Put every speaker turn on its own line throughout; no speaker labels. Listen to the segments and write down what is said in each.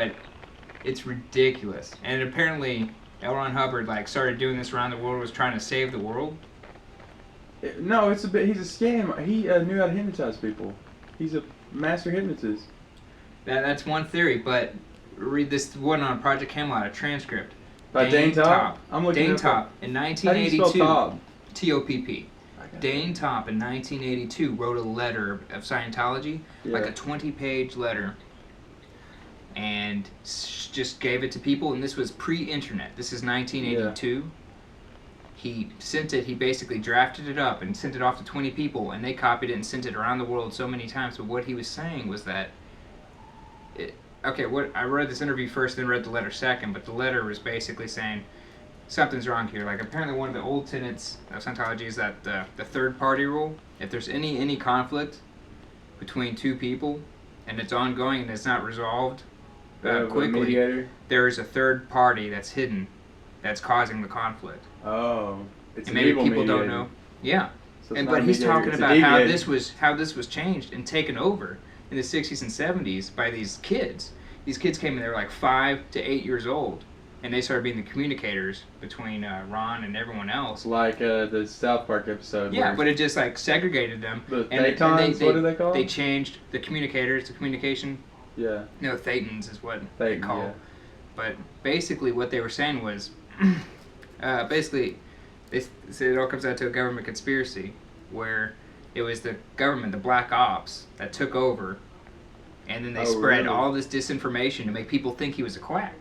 But it's ridiculous. And apparently, L. Ron Hubbard started doing this around the world, was trying to save the world.
No, it's a bit. He's a scam. He knew how to hypnotize people. He's a master hypnotist.
That's one theory, but read this one on Project Camelot, a transcript.
By Dane Top? I'm looking
Dane
at
Top in
How do you
1982.
spell Top?
T-O-P-P. Dane Top in 1982 wrote a letter of Scientology, like a 20-page letter, and just gave it to people. And this was pre-internet. This is 1982. Yeah. He sent it. He basically drafted it up and sent it off to 20 people, and they copied it and sent it around the world so many times. But what he was saying was that, I read this interview first, then read the letter second. But the letter was basically saying something's wrong here. Like, apparently one of the old tenets of Scientology is that the third party rule. If there's any conflict between two people and it's ongoing and it's not resolved quickly, there is a third party that's hidden that's causing the conflict.
Oh, it's
and maybe people don't know. Yeah, so but he's talking about how this was changed and taken over in the 60s and 70s by these kids. These kids came in, they were like 5 to 8 years old, and they started being the communicators between Ron and everyone else.
Like the South Park episode.
Yeah, but it just segregated them.
The Thetans, what do they call?
They changed the communicators to communication.
Yeah.
No, Thetans is what they call. Yeah. But basically, what they were saying was, basically, they said it all comes down to a government conspiracy, where it was the government, the black ops, that took over, and then they spread all this disinformation to make people think he was a quack.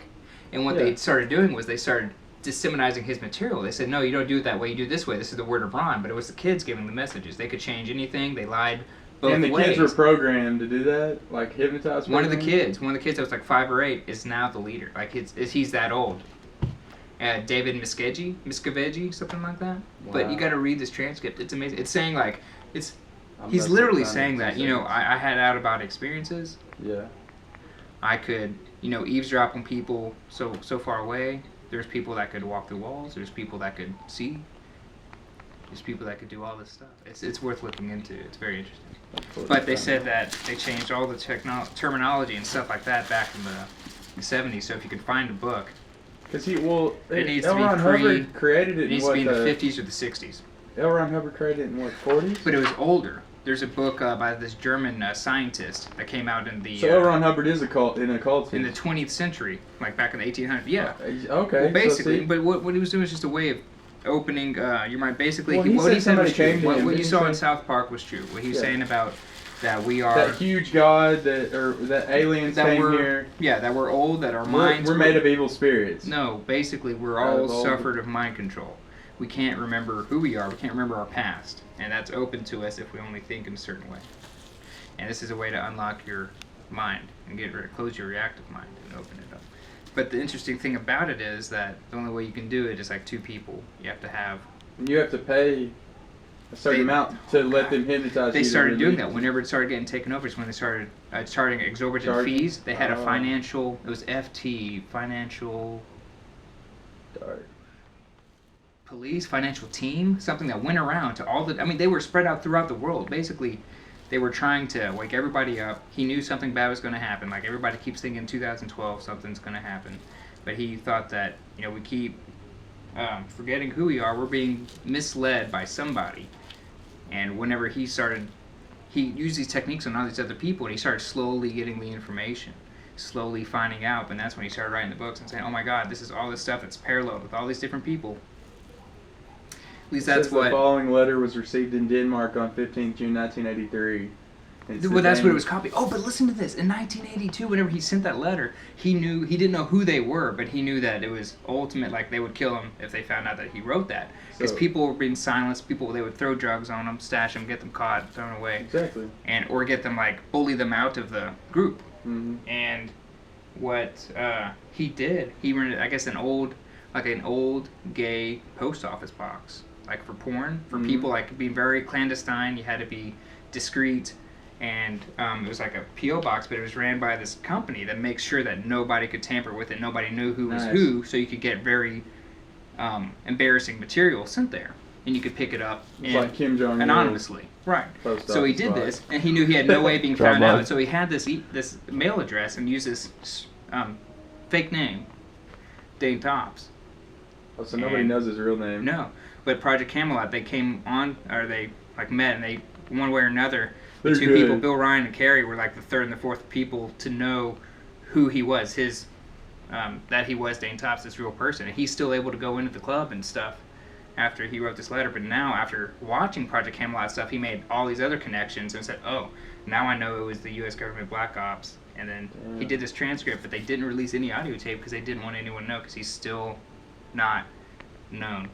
And what they started doing was they started disseminating his material. They said, no, you don't do it that way, you do it this way. This is the word of Ron. But it was the kids giving the messages. They could change anything. They lied both ways.
And the kids were programmed to do that? Like hypnotize
One of the kids that was like 5 or 8 is now the leader. Like he's that old. David Miscavige, something like that. Wow. But you got to read this transcript. It's amazing. It's saying he's literally saying that, I had out-of-body experiences.
Yeah.
I could, eavesdrop on people so far away. There's people that could walk through walls. There's people that could see. There's people that could do all this stuff. It's worth looking into. It's very interesting. But they said that they changed all the terminology and stuff like that back in the 70s. So if you could find a book,
because
it needs
L.
to be
Ron Hubbard created it.
It needs to be in the 50s or the 60s.
L. Ron Hubbard created it in what, 40s?
But it was older. There's a book by this German scientist that came out in the...
So L. Ron Hubbard is in a cult.
In the 20th century, like back in the 1800s. Yeah.
Okay.
Well, basically, but what he was doing was just a way of opening your mind. Basically,
what
he said was true. What you saw in South Park was true. What he was saying about that we are...
That huge god, that aliens came here.
Yeah, that we're old, that our minds...
We're made of evil spirits.
No, basically, we're all suffered of mind control. We can't remember who we are. We can't remember our past. And that's open to us if we only think in a certain way. And this is a way to unlock your mind and close your reactive mind and open it up. But the interesting thing about it is that the only way you can do it is like 2 people. You have to have...
You have to pay a certain amount to let them hypnotize you.
They started doing that. Whenever it started getting taken over is when they started charging exorbitant fees. They had a financial... It was FT, financial... Police, financial team, something that went around to all the... I mean, they were spread out throughout the world. Basically, they were trying to wake everybody up. He knew something bad was going to happen. Like, everybody keeps thinking 2012 something's going to happen. But he thought that, we keep forgetting who we are. We're being misled by somebody. And whenever he used these techniques on all these other people, and he started slowly getting the information, slowly finding out. And that's when he started writing the books and saying, oh my God, this is all this stuff that's paralleled with all these different people. At least that's what...
The following letter was received in Denmark on 15th June 1983.
Well, that's what it was copied. Oh, but listen to this. In 1982, whenever he sent that letter, he didn't know who they were, but he knew that it was ultimate, like they would kill him if they found out that he wrote that. Because people were being silenced. They would throw drugs on them, stash them, get them caught, thrown away.
Exactly.
Or get them, bully them out of the group.
Mm-hmm.
And what he did, he rented, I guess, an old gay post office box. Like for porn, for people, being very clandestine, you had to be discreet, and it was like a P.O. box, but it was ran by this company that makes sure that nobody could tamper with it, nobody knew who was who, so you could get very embarrassing material sent there, and you could pick it up
like Kim Jong-un
anonymously. Right. So he did this, and he knew he had no way of being found out, so he had this mail address and used this fake name, Dane Tops.
Oh, so nobody knows his real name.
No, but Project Camelot, they came on, or they like met, and they one way or another, the
They're
two
good.
people, Bill Ryan and Carrie, were like the third and the fourth people to know who he was. That he was Dane Tops, this real person, and he's still able to go into the club and stuff after he wrote this letter. But now, after watching Project Camelot stuff, he made all these other connections and said, "Oh, now I know it was the U.S. government black ops." And then he did this transcript, but they didn't release any audio tape because they didn't want anyone to know because he's still not known.